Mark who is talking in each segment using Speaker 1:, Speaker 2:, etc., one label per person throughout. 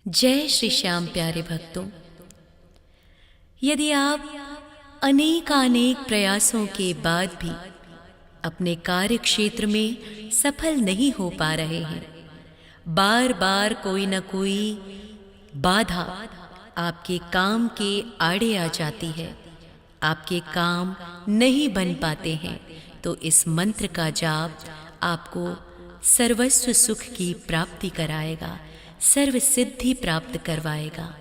Speaker 1: जय श्री श्याम प्यारे भक्तों, यदि आप अनेक प्रयासों के बाद भी अपने कार्य क्षेत्र में सफल नहीं हो पा रहे हैं, बार बार कोई न कोई बाधा आपके काम के आड़े आ जाती है, आपके काम नहीं बन पाते हैं, तो इस मंत्र का जाप आपको सर्वस्व सुख की प्राप्ति कराएगा, सर्व सिद्धि प्राप्त करवाएगा।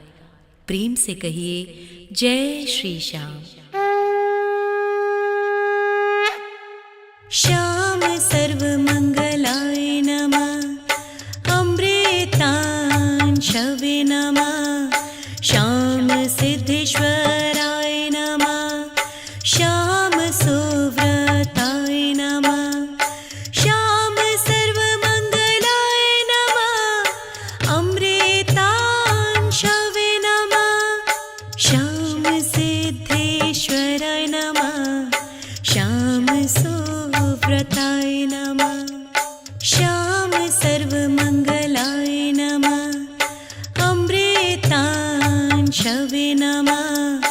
Speaker 1: प्रेम से कहिए जय श्री श्याम। श्याम सर्वमंगलाय नमः, अमृतांशवे नमः, श्याम सिद्धेश्वराय नमः, श्याम सुव्रताय नमः, श्याम सर्वमंगलाय नमः, अमृतांशवे नमः, श्याम सिद्धेश्वराय नमः, श्याम सुव्रताय नमः, श्याम सर्वमंगलाय नमः, अमृतांशवे नमः,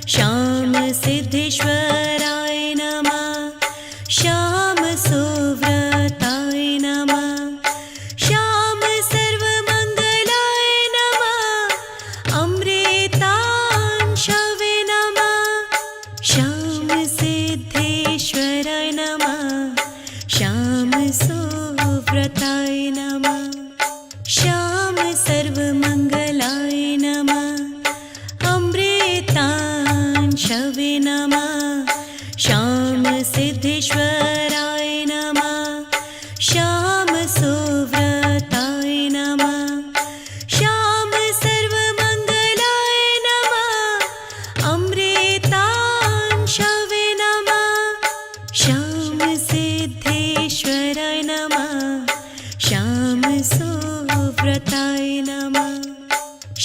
Speaker 1: श्याम सिद्धेश्वराय नमः, श्याम सुव्रताय नमः, श्याम सर्वमंगलाय नमः, अमृतांशवे नमः, श्याम सिद्धेश्वराय नमः, श्याम सुव्रताय नमः, श्याम सर्वमंगलाय नमः, अमृतांशवे नमः, श्याम सिद्धेश्वराय नमः, श्याम सुव्रताय नमः, श्याम सर्वमंगलाय नमः, अमृतांशवे नमः, श्याम सिद्धेश्वराय नमः, श्याम सुव्रताय नमः,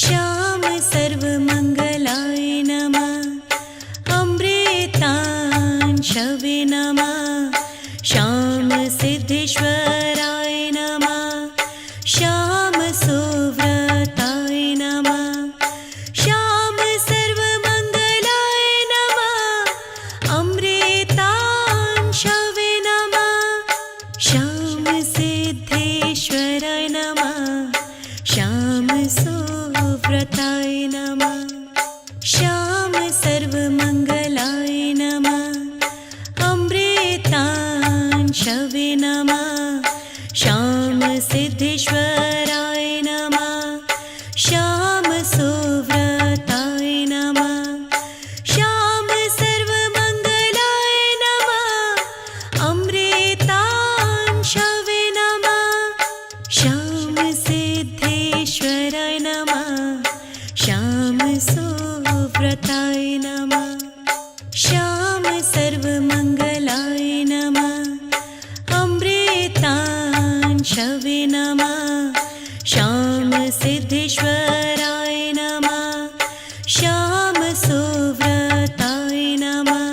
Speaker 1: श्याम सर्वमंगलाय नमः, अमृतांशवे नमः, श्याम सिद्धेश्वराय नमः, श्याम सुव्रताय नमः, श्याम सर्वमंगलाय नमः, अमृतांशवे नमः, श्याम सिद्धेश्वराय नमः, श्याम सुव्रताय नमः, श्याम सर्वमंगलाय नमः, अमृतांशवे नमः, श्याम सिद्धेश्वराय नमः, श्याम सुव्रताय नमः, श्याम सर्वमंगलाय नमः, अमृतांशवे नमः, श्याम सिद्धेश्वराय नमः, श्याम सुव्रताय नमः, श्याम सर्वमंगलाय नमः, अमृतांशवे नमः, श्याम सिद्धेश्वराय नमः, श्याम सुव्रताय नमः,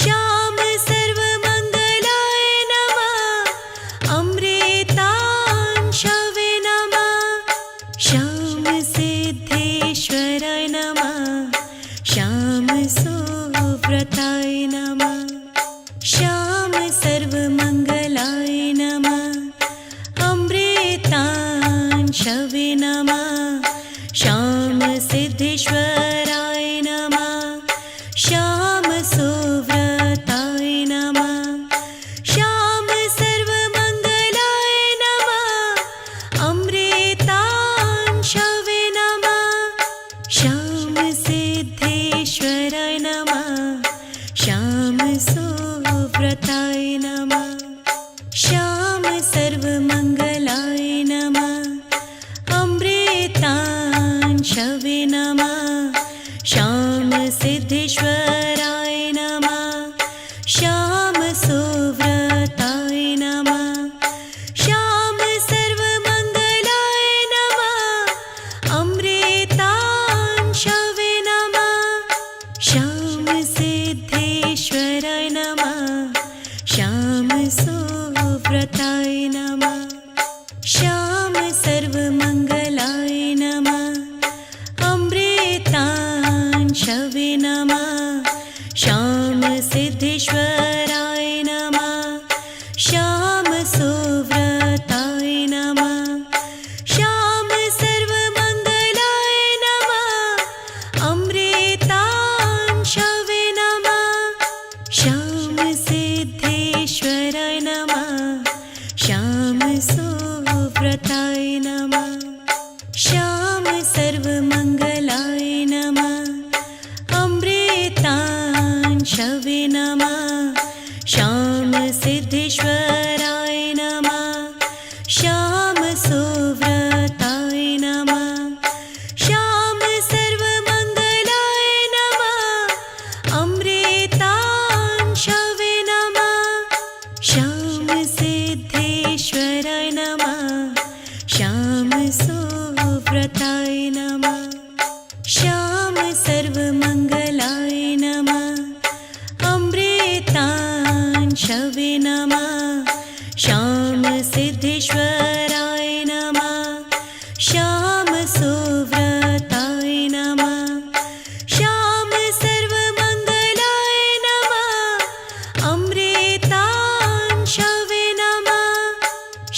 Speaker 1: श्याम सर्वमंगलाय नमः, अमृतांशवे नमः, श्याम सिद्धेश्वराय नमः, श्याम सुव्रताय नमः, श्याम सर्वमंगलाय नमः, अमृतांशवे नमः, श्याम सिद्धेश्वराय नमः, श्याम सुव्रताय नमः, श्याम सर्वमंगलाय नमः, अमृतांशवे नमः, श्याम सिद्धेश्वराय नमः, श्याम सुव्रताय नमः, श्याम सर्वमंगलाय नमः, अमृतांशवे नमः, श्याम सिद्धेश्वराय नमः, श्याम सुव्रताय नमः, श्याम सर्वमंगलाय नमः, अमृतांशवे नमः, श्याम सिद्धेश्वराय नमः, श्याम सुव्रताय नमः, श्याम सर्वमंगलाय नमः, श्याम सर्वमङ्गलाय नमः। अमृतांशवे नमः। श्याम सिद्धेश्वराय नमः। श्याम सुव्रताय नमः। श्याम सर्वमङ्गलाय नमः। अमृतांशवे नमः। श्याम सिद्धेश्वराय नमः। श्याम सुव्रताय नमः। श्याम सर्वमङ्गलाय नमः। अमृतांशवे नमः। श्याम सिद्धेश्वराय नमः। श्याम सुव्रताय नमः। श्याम सर्वमङ्गलाय नमः। अमृतांशवे नमः।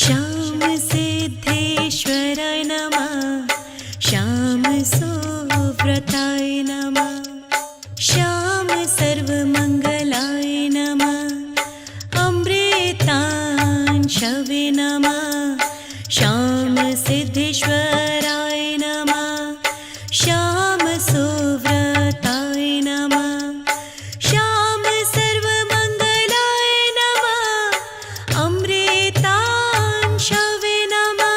Speaker 1: श्याम सिद्धेश्वराय नमः। श्याम सुव्रताय नमः। श्याम सर्वमङ्गलाय नमः। अमृतांशवे नमः। श्याम सिद्धेश्वराय नमः। श्याम सुव्रताय नमः। श्याम सर्वमङ्गलाय नमः। अमृतांशवे नमः।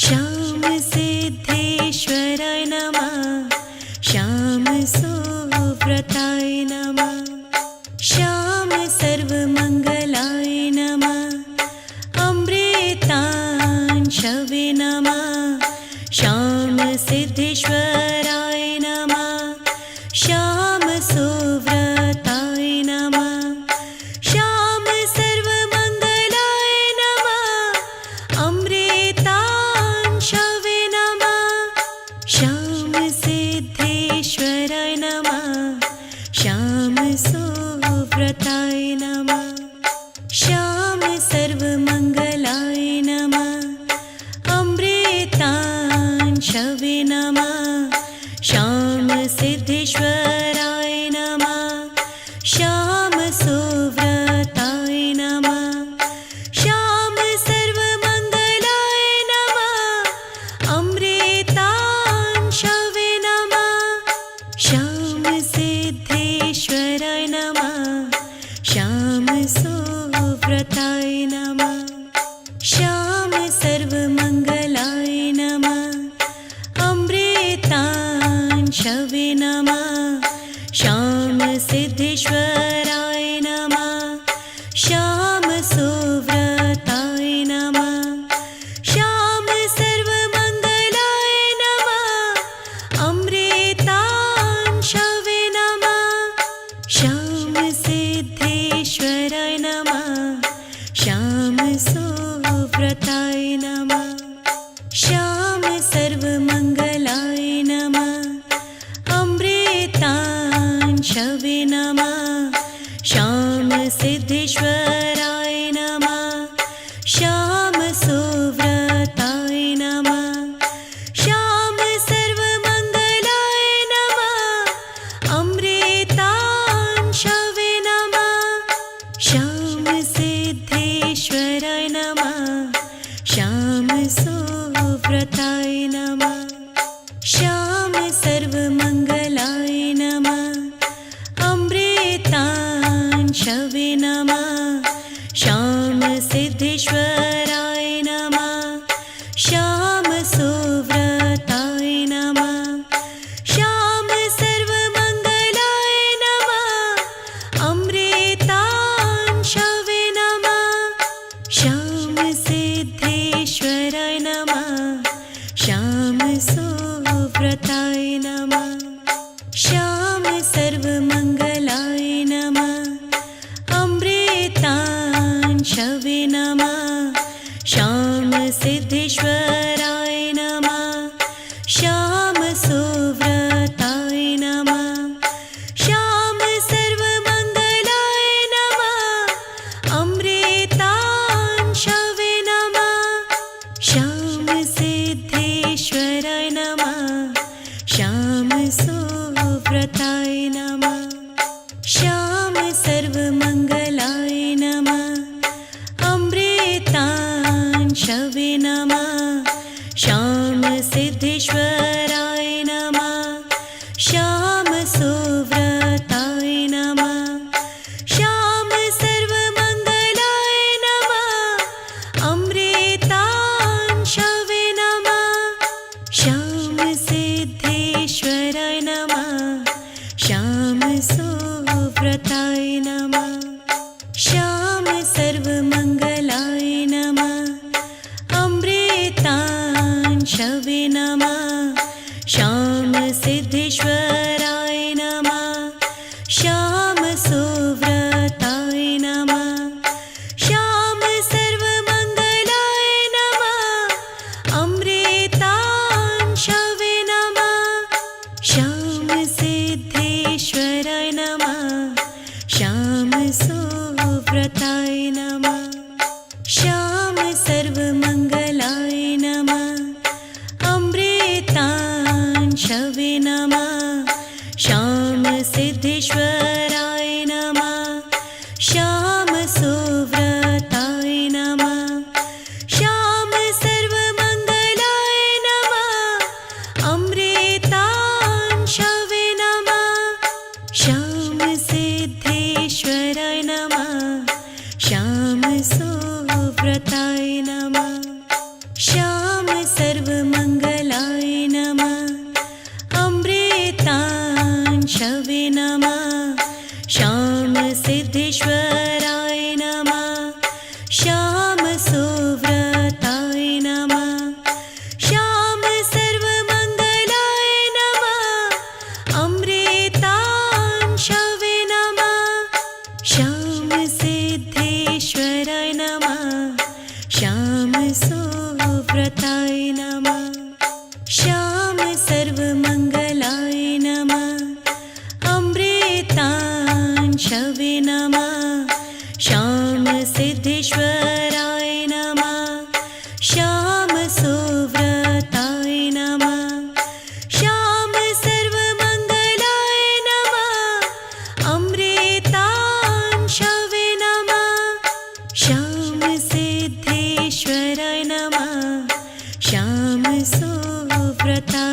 Speaker 1: श्याम सिद्धेश्वराय नमः। श्याम सुव्रताय नमः। श्याम सर्वमङ्गलाय नमः। अमृतांशवे नमः। श्याम सिद्धेश्वराय नमः। श्याम सुव्रताय नमः। श्याम सर्वमङ्गलाय नमः। अमृतांशवे नमः। श्याम सिद्धेश्वराय नमः। श्याम सुव्रताय नमः। श्याम सर्वमङ्गलाय नमः। अमृतांशवे नमः। श्याम सिद्धेश्वराय नमः। श्याम सुव्रताय नमः। श्याम सर्वमङ्गलाय नमः। अमृतांशवे नमः। श्याम सिद्धेश्वराय नमः। श्याम सुव्रताय नमः। श्याम सर्वमङ्गलाय नमः। अमृतांशवे नमः। श्याम सिद्धेश्वराय नमः। श्याम सुव्रताय नमः। श्याम सर्वमङ्गलाय नमः। अमृतांशवे नमः। श्याम सिद्धेश्वराय नमः। श्याम सुव्रताय नमः। श्याम सर्वमङ्गलाय नमः। अमृतांशवे नमः। श्याम सिद्धेश्वराय नमः। श्याम सुव्रताय नमः। श्याम सर्वमङ्गलाय नमः। अमृतांशवे नमः। श्याम सिद्धेश्वराय नमः। श्याम सुव्रताय नमः। श्याम सर्वमङ्गलाय नमः। अमृतांशवे नमः। श्याम सिद्धेश्वराय नमः। श्याम सुव्रताय नमः। श्याम सर्वमङ्गलाय नमः। अमृतांशवे नमः। श्याम सिद्धेश्वराय नमः। श्याम सुव्रताय नमः। श्याम सर्वमङ्गलाय नमः। अमृतांशवे नमः। श्याम सिद्धेश्वराय नमः। श्याम सुव्रताय नमः। श्याम सर्वमङ्गलाय नमः। अमृतांशवे नमः। श्याम सिद्धेश्वराय नमः। श्याम सुव्रताय नमः। श्याम सर्वमङ्गलाय नमः। अमृतांशवे नमः। श्याम सिद्धेश्वराय नमः। श्याम सुव्रताय नमः। श्याम सर्वमङ्गलाय नमः। अमृतांशवे नमः। श्याम सिद्धेश्वराय नमः। श्याम सुव्रताय नमः। श्याम सर्वमङ्गलाय नमः। अमृतांशवे नमः। श्याम सिद्धेश्वराय नमः। श्याम सुव्रताय नमः। श्याम सर्वमङ्गलाय नमः। अमृतांशवे नमः। श्याम सिद्धेश्वराय नमः। श्याम सुव्रताय नमः। श्याम सर्वमङ्गलाय नमः। अमृतांशवे नमः। श्याम सिद्धेश्वराय नमः। श्याम सुव्रताय नमः। श्याम सर्वमङ्गलाय नमः। अमृतांशवे नमः। श्याम सिद्धेश्वराय नमः। श्याम सुव्रताय नमः। श्याम सर्वमङ्गलाय नमः। अमृतांशवे नमः। श्याम सिद्धेश्वराय नमः। श्याम सुव्रताय नमः। श्याम सर्वमङ्गलाय नमः। अमृतांशवे नमः। श्याम सिद्धेश्वराय नमः। श्याम सुव्रताय नमः। श्याम सर्वमङ्गलाय नमः। अमृतांशवे नमः। श्याम सिद्धेश्वराय नमः। श्याम सुव्रताय नमः। श्याम सर्वमङ्गलाय नमः। अमृतांशवे नमः। श्याम सिद्धेश्वराय नमः। श्याम सुव्रताय